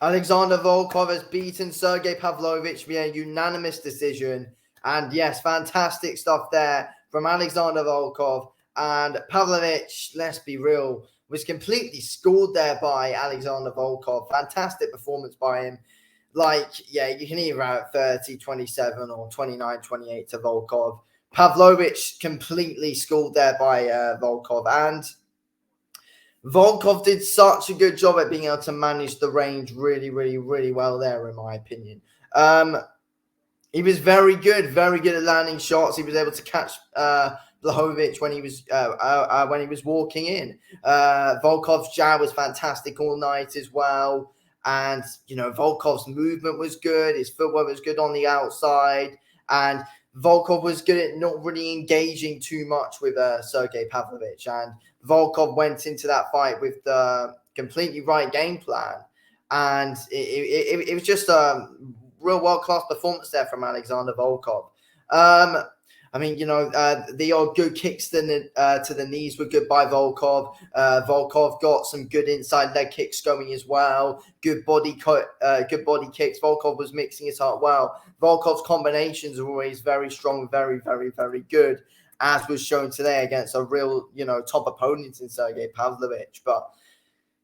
Alexander Volkov has beaten Sergei Pavlovich via unanimous decision. And yes, fantastic stuff there from Alexander Volkov. And Pavlovich, let's be real, was completely schooled there by Alexander Volkov. Fantastic performance by him. You can either have 30-27 or 29-28 to Volkov. Pavlovich completely schooled there by Volkov. And Volkov did such a good job at being able to manage the range really, really, really well there, in my opinion. He was very good at landing shots. He was able to catch Blachowicz when he was walking in. Volkov's jab was fantastic all night as well. And, Volkov's movement was good. His footwork was good on the outside. And Volkov was good at not really engaging too much with Sergei Pavlovich. And Volkov went into that fight with the completely right game plan. And it was just a real world-class performance there from Alexander Volkov. The odd good kicks to the knees were good by Volkov. Volkov got some good inside leg kicks going as well. Good body kicks. Volkov was mixing it up well. Volkov's combinations are always very strong, very, very, very good, as was shown today against a real, top opponent in Sergei Pavlovich. But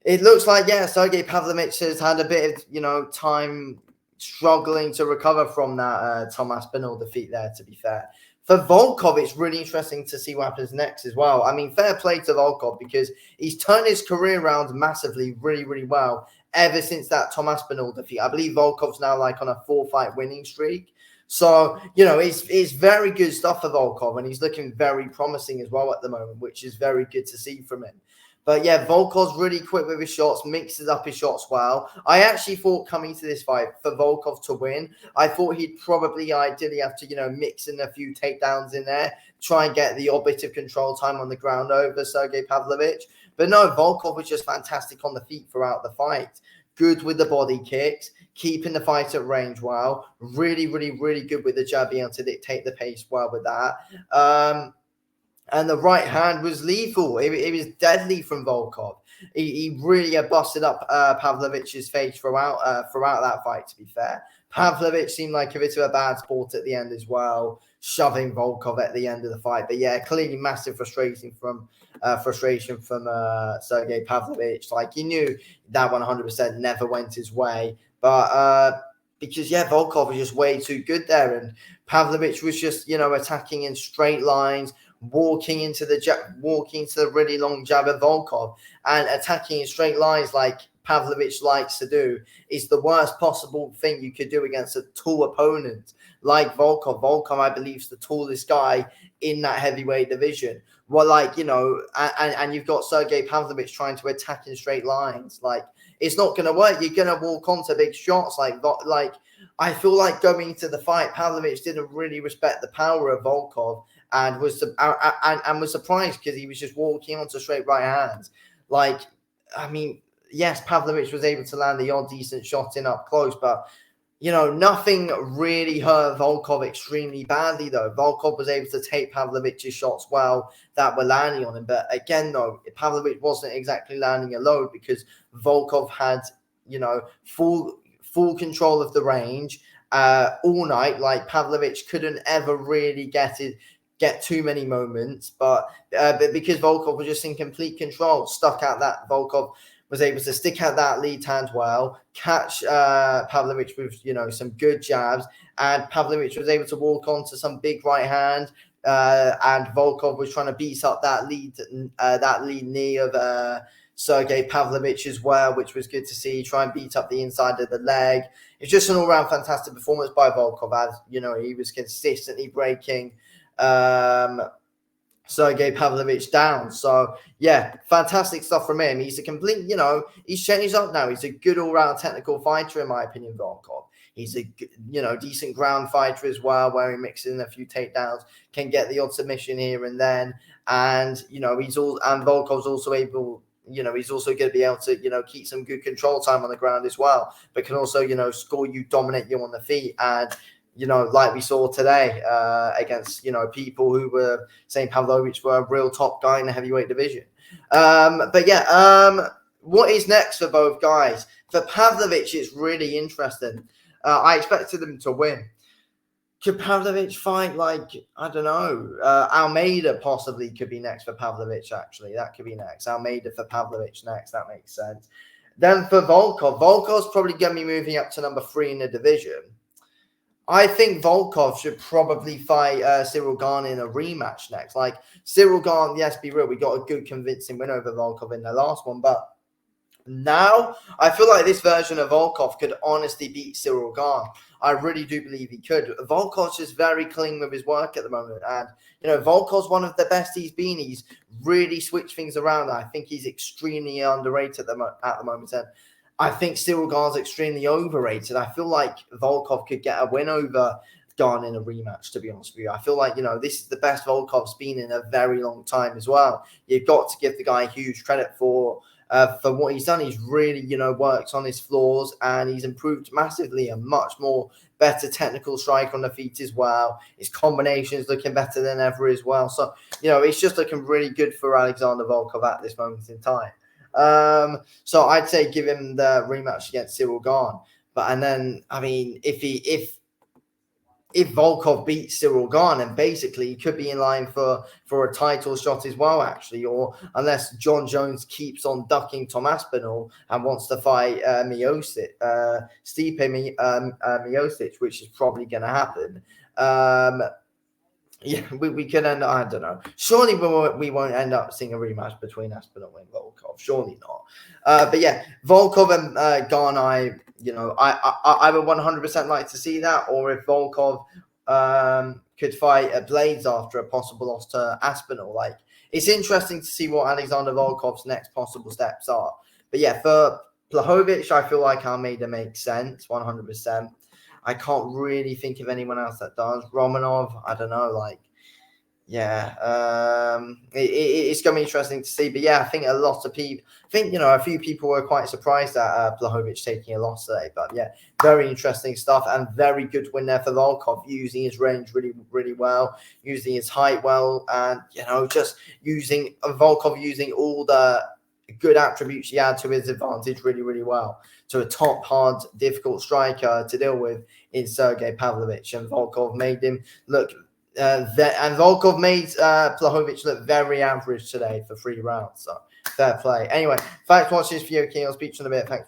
it looks like, Sergei Pavlovich has had a bit of, time struggling to recover from that Thomas Spinall defeat there, to be fair. For Volkov, it's really interesting to see what happens next as well. I mean, fair play to Volkov because he's turned his career around massively, really, really well ever since that Thomas Spinall defeat. I believe Volkov's now on a 4-fight winning streak. So, it's very good stuff for Volkov, and he's looking very promising as well at the moment, which is very good to see from him. But Volkov's really quick with his shots, mixes up his shots well. I actually thought coming to this fight for Volkov to win, I thought he'd probably ideally have to, mix in a few takedowns in there, try and get the odd bit of control time on the ground over Sergei Pavlovich. But no, Volkov was just fantastic on the feet throughout the fight. Good with the body kicks, keeping the fight at range well. Really, really, really good with the jab, being able to dictate the pace well with that. And the right hand was lethal. It was deadly from Volkov. He really busted up Pavlovich's face throughout that fight, to be fair. Pavlovich seemed like a bit of a bad sport at the end as well, shoving Volkov at the end of the fight. But clearly massive frustration from Sergei Pavlovich. He knew that 100% never went his way. But because Volkov was just way too good there. And Pavlovich was just, attacking in straight lines, walking into the really long jab of Volkov and attacking in straight lines like Pavlovich likes to do is the worst possible thing you could do against a tall opponent like Volkov. Volkov, I believe, is the tallest guy in that heavyweight division. Well, and you've got Sergei Pavlovich trying to attack in straight lines. It's not going to work. You're going to walk onto big shots. I feel like going into the fight, Pavlovich didn't really respect the power of Volkov and was surprised because he was just walking onto straight right hands. Yes, Pavlovich was able to land the odd decent shot in up close, but nothing really hurt Volkov extremely badly, though. Volkov was able to take Pavlovich's shots well that were landing on him. But again, though, Pavlovich wasn't exactly landing a load because Volkov had, full control of the range all night. Pavlovich couldn't ever really get too many moments. But because Volkov was just in complete control, Volkov was able to stick out that lead hand well, catch Pavlovich with, some good jabs, and Pavlovich was able to walk onto some big right hand, and Volkov was trying to beat up that lead knee of Sergei Pavlovich as well, which was good to see, try and beat up the inside of the leg. It's just an all-round fantastic performance by Volkov, as, he was consistently breaking Sergei Pavlovich down. So, fantastic stuff from him. He's a complete, he's changed up now. He's a good all-round technical fighter, in my opinion, Volkov. He's a, decent ground fighter as well, where he mixes in a few takedowns, can get the odd submission here and then. And, Volkov's also able, he's also going to be able to, keep some good control time on the ground as well, but can also, score you, dominate you on the feet. And, like we saw today against, people who were saying Pavlovich were a real top guy in the heavyweight division. What is next for both guys? For Pavlovich, it's really interesting. I expected him to win. Could Pavlovich fight like, I don't know, Almeida possibly could be next for Pavlovich, actually. That could be next. Almeida for Pavlovich next. That makes sense. Then for Volkov, Volkov's probably going to be moving up to number 3 in the division. I think Volkov should probably fight Cyril Gane in a rematch next. Like, Cyril Gane, yes, be real, we got a good convincing win over Volkov in the last one, but now I feel like this version of Volkov could honestly beat Cyril Gane. I really do believe he could. Volkov's just very clean with his work at the moment, and Volkov's one of the best he's been. He's really switched things around. I think he's extremely underrated at the moment, and I think Cyril Gane's extremely overrated. I feel like Volkov could get a win over Gane in a rematch, to be honest with you. I feel like, this is the best Volkov's been in a very long time as well. You've got to give the guy huge credit for what he's done. He's really, worked on his flaws, and he's improved massively. A much more better technical strike on the feet as well. His combinations looking better than ever as well. So, it's just looking really good for Alexander Volkov at this moment in time. So I'd say give him the rematch against Cyril Gane. And then, I mean, if Volkov beats Cyril Gane, and basically he could be in line for a title shot as well, actually, or unless John Jones keeps on ducking Tom Aspinall and wants to fight Stipe Miocic, which is probably going to happen. Yeah, we could end up, I don't know. Surely we won't end up seeing a rematch between Aspinall and Volkov. Surely not. But yeah, Volkov and Gane, I would 100% like to see that. Or if Volkov could fight at Blades after a possible loss to Aspinall. Like, it's interesting to see what Alexander Volkov's next possible steps are. But yeah, for Pavlovich, I feel like Almeida makes sense, 100%. I can't really think of anyone else that does. Romanov, I don't know. It's going to be interesting to see. But yeah, I think a lot of people, a few people were quite surprised at Pavlovich taking a loss today. But yeah, very interesting stuff, and very good win there for Volkov, using his range really, really well, using his height well, and just using Volkov using all the good attributes he had to his advantage really, really well. To a top, hard, difficult striker to deal with in Sergei Pavlovich, and Volkov made him look. Volkov made Pavlovich look very average today for 3 rounds. So fair play. Anyway, thanks for watching this video, King. I'll speak to you in a bit. Thanks.